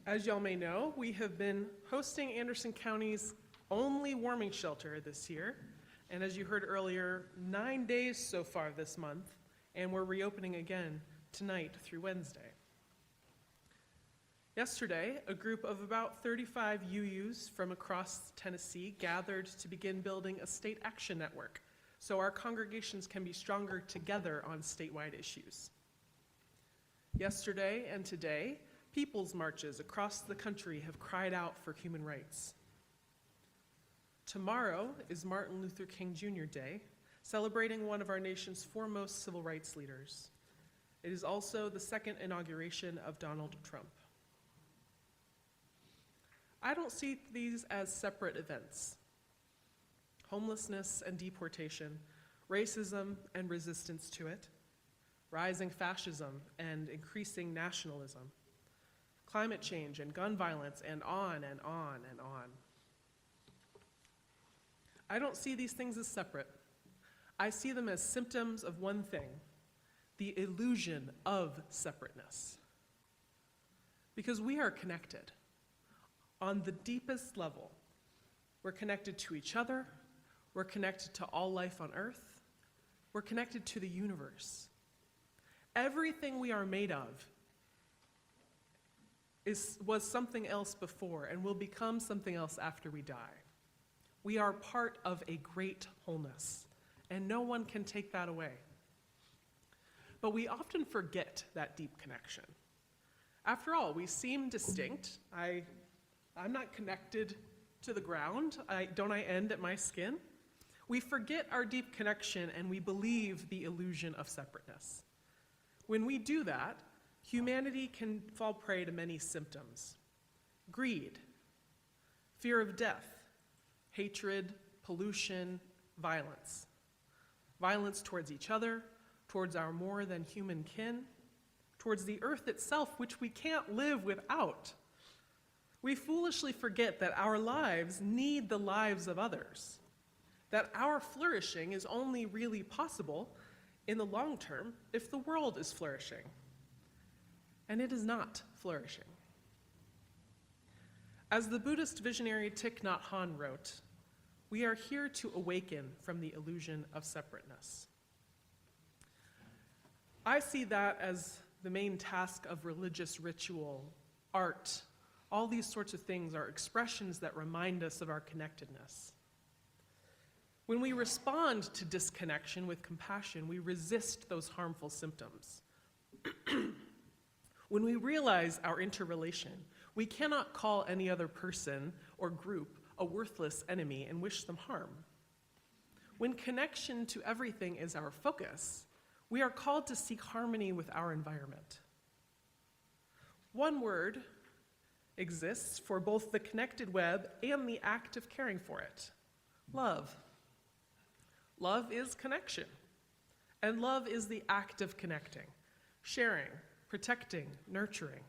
As y'all may know, we have been hosting Anderson County's only warming shelter this year. And as you heard earlier, 9 days so far this month, and we're reopening again tonight through Wednesday. Yesterday, a group of about 35 UUs from across Tennessee gathered to begin building a state action network so our congregations can be stronger together on statewide issues. Yesterday and today, people's marches across the country have cried out for human rights. Tomorrow is Martin Luther King Jr. Day, celebrating one of our nation's foremost civil rights leaders. It is also the second inauguration of Donald Trump. I don't see these as separate events. Homelessness and deportation, racism and resistance to it, rising fascism and increasing nationalism, climate change and gun violence, and on and on and on. I don't see these things as separate. I see them as symptoms of one thing, the illusion of separateness. Because we are connected. On the deepest level, we're connected to each other, we're connected to all life on earth, we're connected to the universe. Everything we are made of was something else before and will become something else after we die. We are part of a great wholeness, and no one can take that away. But we often forget that deep connection. After all, we seem distinct. I'm not connected to the ground. Don't I end at my skin? We forget our deep connection and we believe the illusion of separateness. When we do that, humanity can fall prey to many symptoms: greed, fear of death, hatred, pollution, violence. Violence towards each other, towards our more than human kin, towards the earth itself, which we can't live without. We foolishly forget that our lives need the lives of others, that our flourishing is only really possible in the long term if the world is flourishing. And it is not flourishing. As the Buddhist visionary Thich Nhat Hanh wrote, we are here to awaken from the illusion of separateness. I see that as the main task of religious ritual, art. All these sorts of things are expressions that remind us of our connectedness. When we respond to disconnection with compassion, we resist those harmful symptoms. When we realize our interrelation, we cannot call any other person or group a worthless enemy and wish them harm. When connection to everything is our focus, we are called to seek harmony with our environment. One word exists for both the connected web and the act of caring for it: love. Love is connection, and love is the act of connecting, sharing, protecting, nurturing.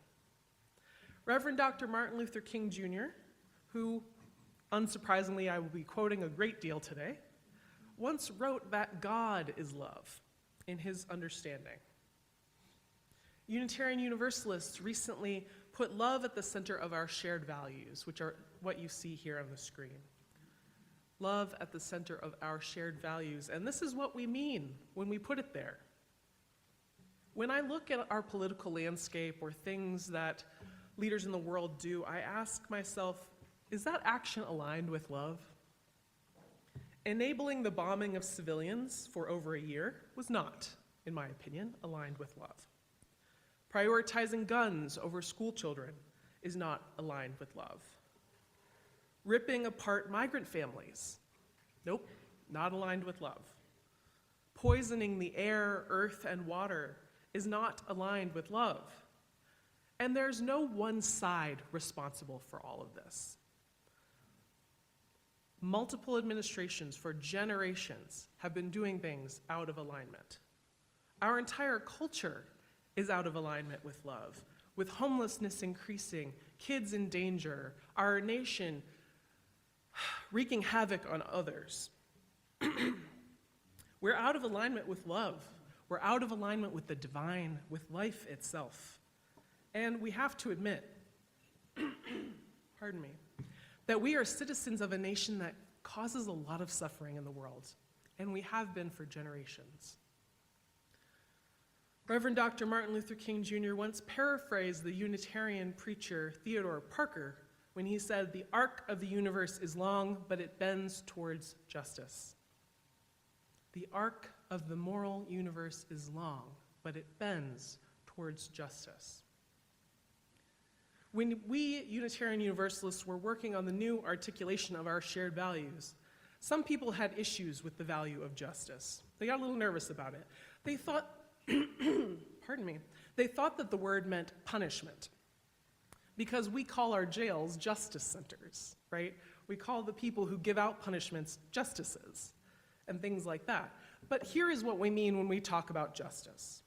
Reverend Dr. Martin Luther King Jr., who, unsurprisingly, I will be quoting a great deal today, once wrote that God is love in his understanding. Unitarian Universalists recently put love at the center of our shared values, which are what you see here on the screen. Love at the center of our shared values, and this is what we mean when we put it there. When I look at our political landscape or things that leaders in the world do, I ask myself, is that action aligned with love? Enabling the bombing of civilians for over a year was not, in my opinion, aligned with love. Prioritizing guns over school children is not aligned with love. Ripping apart migrant families, nope, not aligned with love. Poisoning the air, earth, and water is not aligned with love. And there's no one side responsible for all of this. Multiple administrations for generations have been doing things out of alignment. Our entire culture is out of alignment with love, with homelessness increasing, kids in danger, our nation wreaking havoc on others. We're out of alignment with love. We're out of alignment with the divine, with life itself. And we have to admit, pardon me, that we are citizens of a nation that causes a lot of suffering in the world, and we have been for generations. Reverend Dr. Martin Luther King Jr. once paraphrased the Unitarian preacher Theodore Parker when he said, "The arc of the universe is long, but it bends towards justice." The arc of the moral universe is long, but it bends towards justice. When we Unitarian Universalists were working on the new articulation of our shared values, some people had issues with the value of justice. They got a little nervous about it. They thought, pardon me, they thought that the word meant punishment, because we call our jails justice centers, right? We call the people who give out punishments justices and things like that. But here is what we mean when we talk about justice.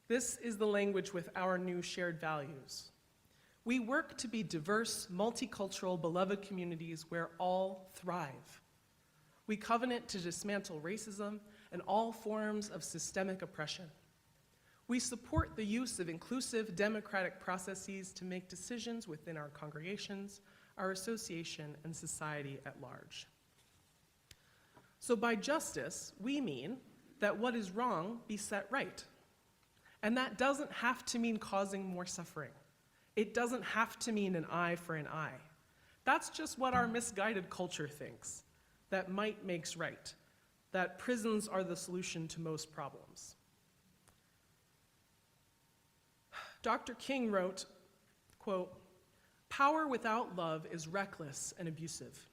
This is the language with our new shared values. We work to be diverse, multicultural, beloved communities where all thrive. We covenant to dismantle racism and all forms of systemic oppression. We support the use of inclusive, democratic processes to make decisions within our congregations, our association, and society at large. So by justice, we mean that what is wrong be set right. And that doesn't have to mean causing more suffering. It doesn't have to mean an eye for an eye. That's just what our misguided culture thinks, that might makes right, that prisons are the solution to most problems. Dr. King wrote, quote, "Power without love is reckless and abusive,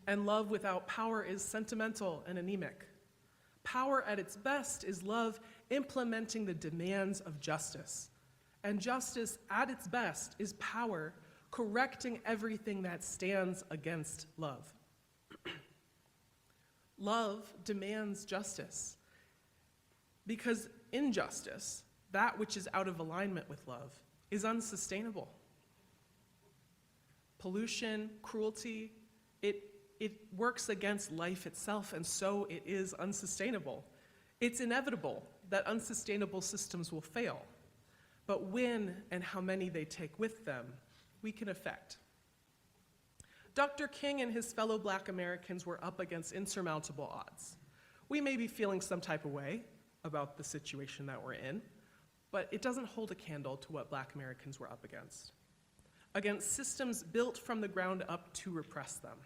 and love without power is sentimental and anemic. Power at its best is love implementing the demands of justice, and justice at its best is power correcting everything that stands against love." Love demands justice, because injustice, that which is out of alignment with love, is unsustainable. Pollution, cruelty, it works against life itself, and so it is unsustainable. It's inevitable that unsustainable systems will fail, but when and how many they take with them, we can affect. Dr. King and his fellow Black Americans were up against insurmountable odds. We may be feeling some type of way about the situation that we're in, but it doesn't hold a candle to what Black Americans were up against systems built from the ground up to repress them.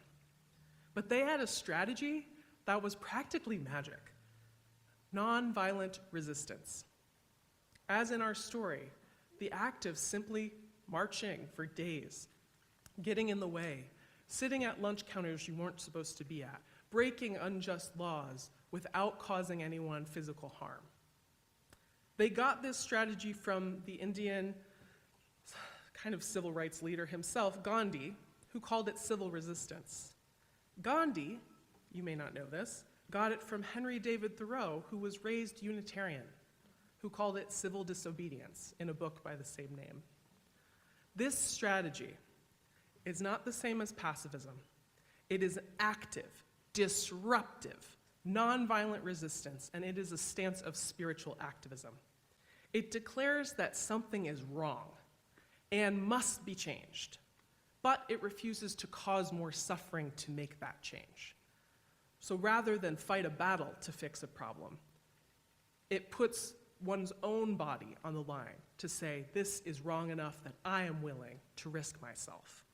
But they had a strategy that was practically magic: nonviolent resistance. As in our story, the act of simply marching for days, getting in the way, sitting at lunch counters you weren't supposed to be at, breaking unjust laws without causing anyone physical harm. They got this strategy from the Indian kind of civil rights leader himself, Gandhi, who called it civil resistance. Gandhi, you may not know this, got it from Henry David Thoreau, who was raised Unitarian, who called it civil disobedience in a book by the same name. This strategy is not the same as pacifism. It is active, disruptive, nonviolent resistance, and it is a stance of spiritual activism. It declares that something is wrong and must be changed, but it refuses to cause more suffering to make that change. So rather than fight a battle to fix a problem, it puts one's own body on the line to say, this is wrong enough that I am willing to risk myself.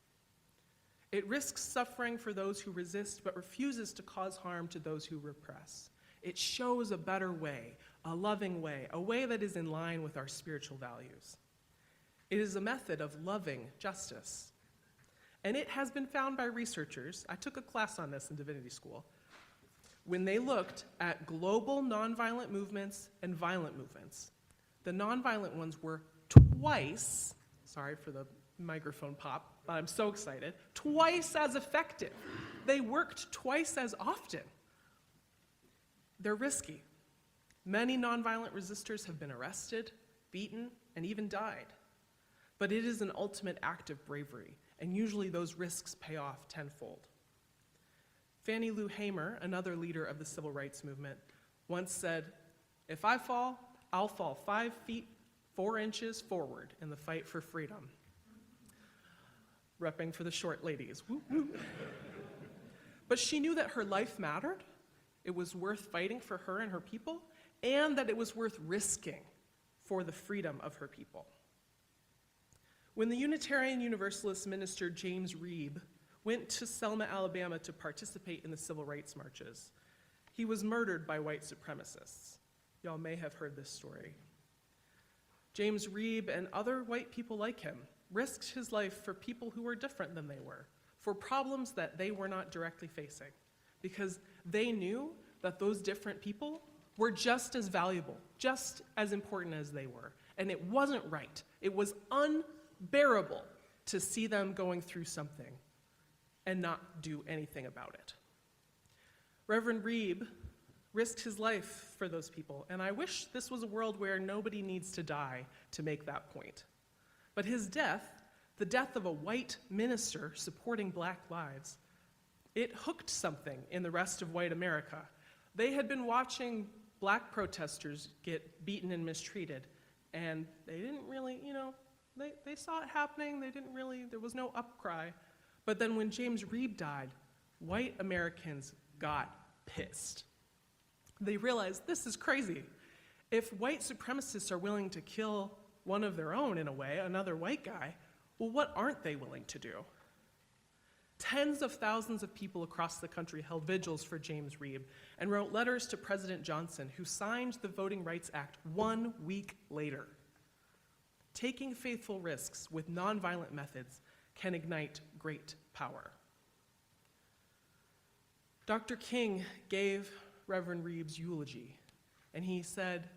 It risks suffering for those who resist, but refuses to cause harm to those who repress. It shows a better way, a loving way, a way that is in line with our spiritual values. It is a method of loving justice. And it has been found by researchers, I took a class on this in divinity school, when they looked at global nonviolent movements and violent movements. The nonviolent ones were twice, sorry for the microphone pop, but I'm so excited, twice as effective. They worked twice as often. They're risky. Many nonviolent resistors have been arrested, beaten, and even died. But it is an ultimate act of bravery, and usually those risks pay off tenfold. Fannie Lou Hamer, another leader of the civil rights movement, once said, "If I fall, I'll fall 5 feet, 4 inches forward in the fight for freedom." repping for the short ladies. Woo, woo. But she knew that her life mattered, it was worth fighting for her and her people, and that it was worth risking for the freedom of her people. When the Unitarian Universalist minister James Reeb went to Selma, Alabama to participate in the civil rights marches, he was murdered by white supremacists. Y'all may have heard this story. James Reeb and other white people like him risked his life for people who were different than they were, for problems that they were not directly facing, because they knew that those different people were just as valuable, just as important as they were. And it wasn't right. It was unbearable to see them going through something and not do anything about it. Reverend Reeb risked his life for those people, and I wish this was a world where nobody needs to die to make that point. But his death, the death of a white minister supporting black lives, it hooked something in the rest of white America. They had been watching black protesters get beaten and mistreated, and they didn't really, they saw it happening, there was no upcry. But then when James Reeb died, white Americans got pissed. They realized, this is crazy. If white supremacists are willing to kill one of their own in a way, another white guy, well, what aren't they willing to do? Tens of thousands of people across the country held vigils for James Reeb and wrote letters to President Johnson, who signed the Voting Rights Act 1 week later. Taking faithful risks with nonviolent methods can ignite great power. Dr. King gave Reverend Reeb's eulogy, and he said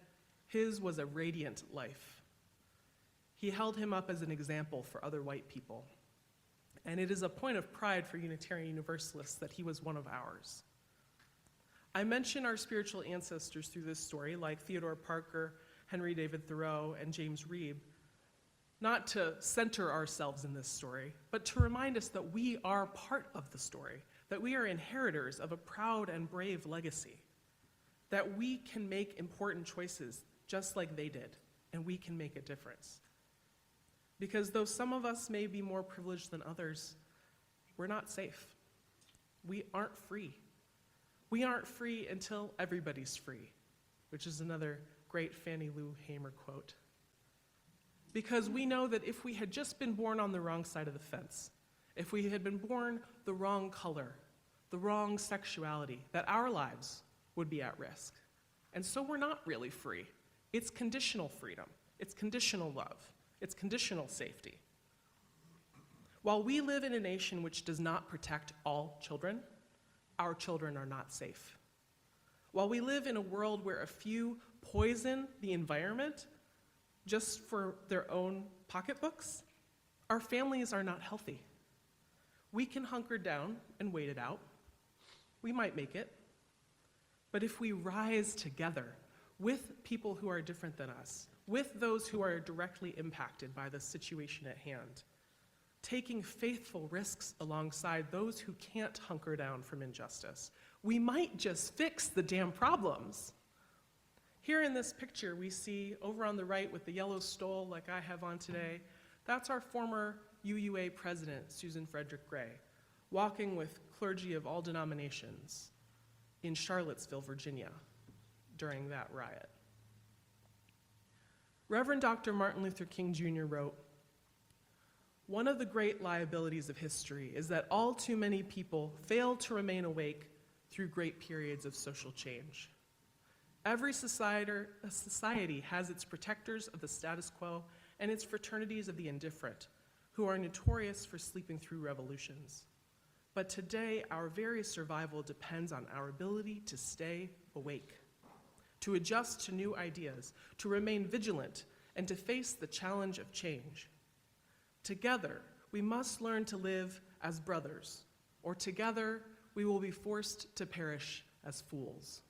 his was a radiant life. He held him up as an example for other white people, and it is a point of pride for Unitarian Universalists that he was one of ours. I mention our spiritual ancestors through this story, like Theodore Parker, Henry David Thoreau, and James Reeb, not to center ourselves in this story, but to remind us that we are part of the story, that we are inheritors of a proud and brave legacy, that we can make important choices just like they did, and we can make a difference. Because though some of us may be more privileged than others, we're not safe. We aren't free. We aren't free until everybody's free, which is another great Fannie Lou Hamer quote. Because we know that if we had just been born on the wrong side of the fence, if we had been born the wrong color, the wrong sexuality, that our lives would be at risk. And so we're not really free. It's conditional freedom. It's conditional love. It's conditional safety. While we live in a nation which does not protect all children, our children are not safe. While we live in a world where a few poison the environment just for their own pocketbooks, our families are not healthy. We can hunker down and wait it out. We might make it. But if we rise together with people who are different than us, with those who are directly impacted by the situation at hand, taking faithful risks alongside those who can't hunker down from injustice, we might just fix the damn problems. Here in this picture, we see over on the right with the yellow stole like I have on today, that's our former UUA president, Susan Frederick Gray, walking with clergy of all denominations in Charlottesville, Virginia, during that riot. Reverend Dr. Martin Luther King Jr. wrote, "One of the great liabilities of history is that all too many people fail to remain awake through great periods of social change. Every society has its protectors of the status quo and its fraternities of the indifferent, who are notorious for sleeping through revolutions. But today, our very survival depends on our ability to stay awake, to adjust to new ideas, to remain vigilant, and to face the challenge of change. Together, we must learn to live as brothers, or together, we will be forced to perish as fools."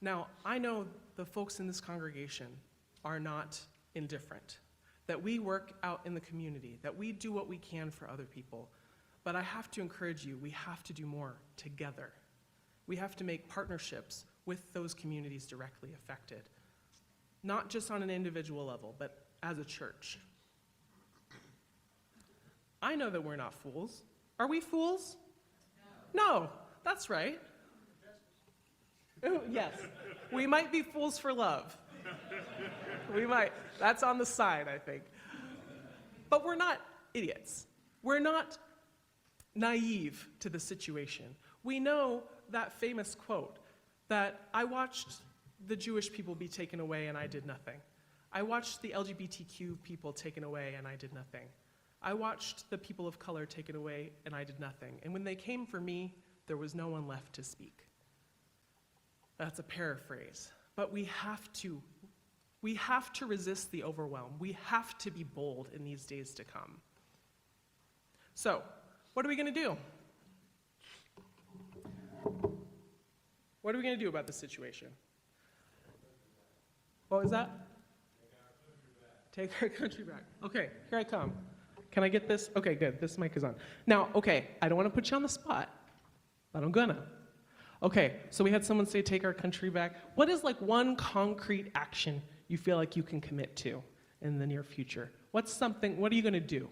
Now, I know the folks in this congregation are not indifferent, that we work out in the community, that we do what we can for other people. But I have to encourage you, we have to do more together. We have to make partnerships with those communities directly affected, not just on an individual level, but as a church. I know that we're not fools. Are we fools? No, that's right. Ooh, yes, we might be fools for love. We might. That's on the side, I think. But we're not idiots. We're not naive to the situation. We know that famous quote that I watched the Jewish people be taken away and I did nothing. I watched the LGBTQ people taken away and I did nothing. I watched the people of color taken away and I did nothing. And when they came for me, there was no one left to speak. That's a paraphrase. But we have to resist the overwhelm. We have to be bold in these days to come. So, what are we going to do? What are we going to do about this situation? What was that? Take our country back. Okay, here I come. Can I get this? Okay, good. This mic is on. Now, okay, I don't want to put you on the spot, but I'm gonna. Okay, so we had someone say take our country back. What is like one concrete action you feel like you can commit to in the near future? What are you gonna do?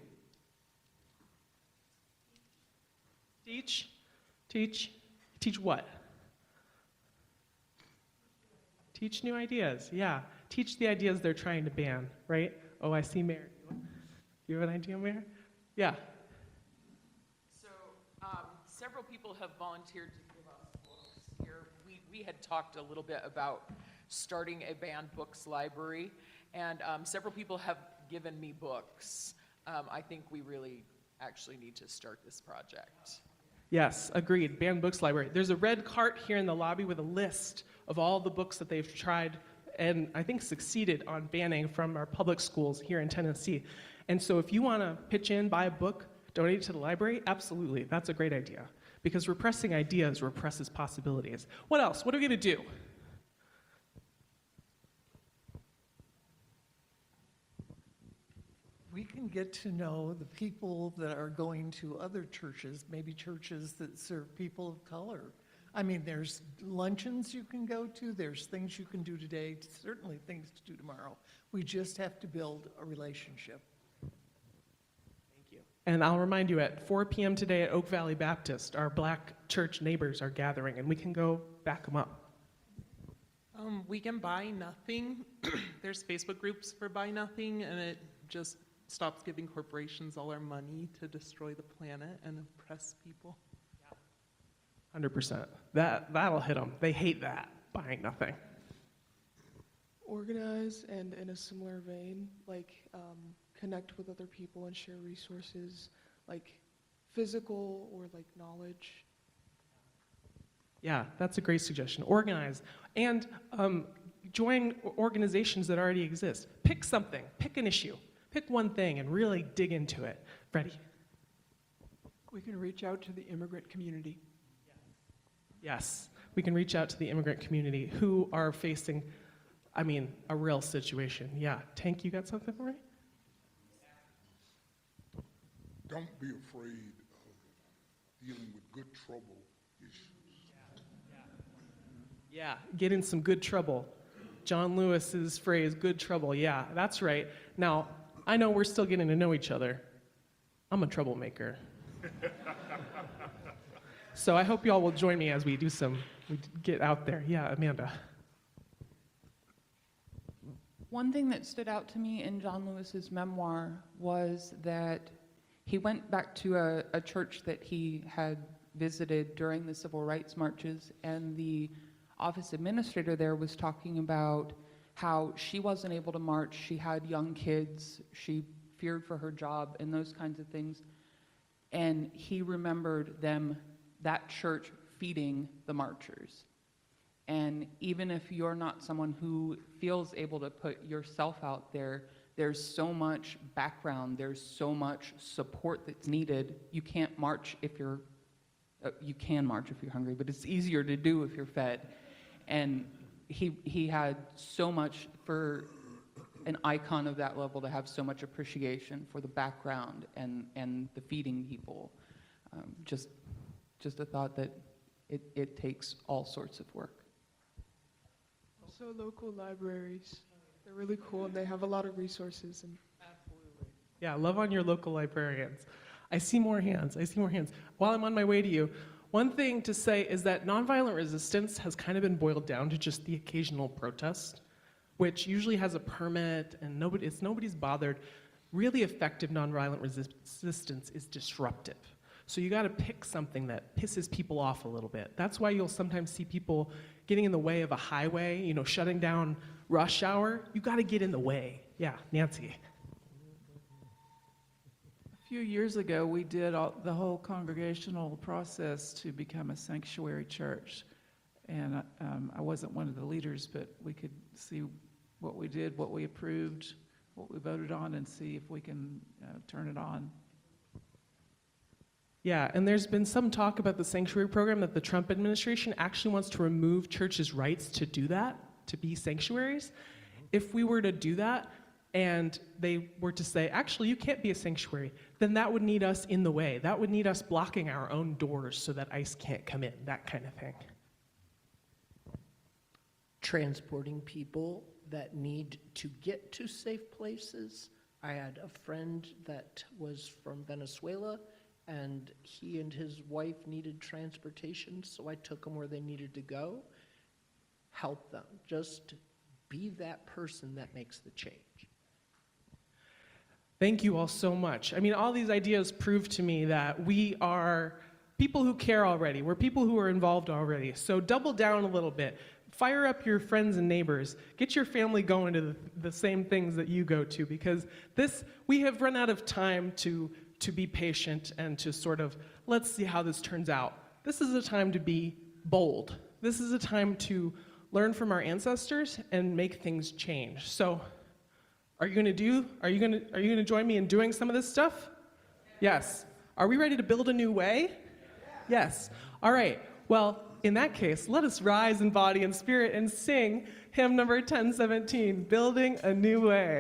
Teach? Teach? Teach what? Teach new ideas, yeah. Teach the ideas they're trying to ban, right? Oh, I see Mayor. Do you have an idea, Mayor? Yeah. So several people have volunteered to give us books here. We had talked a little bit about starting a banned books library, and several people have given me books. I think we really actually need to start this project. Yes, agreed. Banned books library. There's a red cart here in the lobby with a list of all the books that they've tried and I think succeeded on banning from our public schools here in Tennessee. And so if you want to pitch in, buy a book, donate it to the library, absolutely, that's a great idea. Because repressing ideas represses possibilities. What else? What are we going to do? We can get to know the people that are going to other churches, maybe churches that serve people of color. I mean, there's luncheons you can go to, there's things you can do today, certainly things to do tomorrow. We just have to build a relationship. Thank you. And I'll remind you, at 4 p.m. today at Oak Valley Baptist, our black church neighbors are gathering, and we can go back them up. We can buy nothing. There's Facebook groups for buy nothing, and it just stops giving corporations all our money to destroy the planet and oppress people. 100%. That'll hit them. They hate that, buying nothing. Organize and in a similar vein, like connect with other people and share resources, like physical or like knowledge. Yeah, that's a great suggestion. Organize and join organizations that already exist. Pick something, pick an issue, pick one thing and really dig into it. Freddie? We can reach out to the immigrant community. Yes, we can reach out to the immigrant community who are facing, a real situation. Yeah, Tank, you got something for me? Don't be afraid of dealing with good trouble issues. Yeah, get in some good trouble. John Lewis's phrase, good trouble. Yeah, that's right. Now, I know we're still getting to know each other. I'm a troublemaker. So I hope you all will join me as we get out there. Yeah, Amanda. One thing that stood out to me in John Lewis's memoir was that he went back to a church that he had visited during the civil rights marches, and the office administrator there was talking about how she wasn't able to march, she had young kids, she feared for her job and those kinds of things. And he remembered that church feeding the marchers. And even if you're not someone who feels able to put yourself out there, there's so much background, there's so much support that's needed. You can't march if you're, you can march if you're hungry, but it's easier to do if you're fed. And he had so much, for an icon of that level, to have so much appreciation for the background and the feeding people. Just a thought that it takes all sorts of work. Also local libraries. They're really cool and they have a lot of resources. Absolutely. Yeah, love on your local librarians. I see more hands. I see more hands. While I'm on my way to you, one thing to say is that nonviolent resistance has kind of been boiled down to just the occasional protest, which usually has a permit and nobody's bothered. Really effective nonviolent resistance is disruptive. So you got to pick something that pisses people off a little bit. That's why you'll sometimes see people getting in the way of a highway, shutting down rush hour. You got to get in the way. Yeah, Nancy. A few years ago, we did the whole congregational process to become a sanctuary church. And I wasn't one of the leaders, but we could see what we did, what we approved, what we voted on, and see if we can turn it on. Yeah, and there's been some talk about the sanctuary program that the Trump administration actually wants to remove churches' rights to do that, to be sanctuaries. If we were to do that, and they were to say, actually, you can't be a sanctuary, then that would need us in the way. That would need us blocking our own doors so that ICE can't come in, that kind of thing. Transporting people that need to get to safe places. I had a friend that was from Venezuela, and he and his wife needed transportation, so I took them where they needed to go. Help them. Just be that person that makes the change. Thank you all so much. I mean, all these ideas prove to me that we are people who care already. We're people who are involved already. So double down a little bit. Fire up your friends and neighbors. Get your family going to the same things that you go to, because we have run out of time to be patient and to sort of, let's see how this turns out. This is a time to be bold. This is a time to learn from our ancestors and make things change. So, are you gonna join me in doing some of this stuff? Yes. Are we ready to build a new way? Yes. All right. Well, in that case, let us rise in body and spirit and sing hymn number 1017, Building a New Way.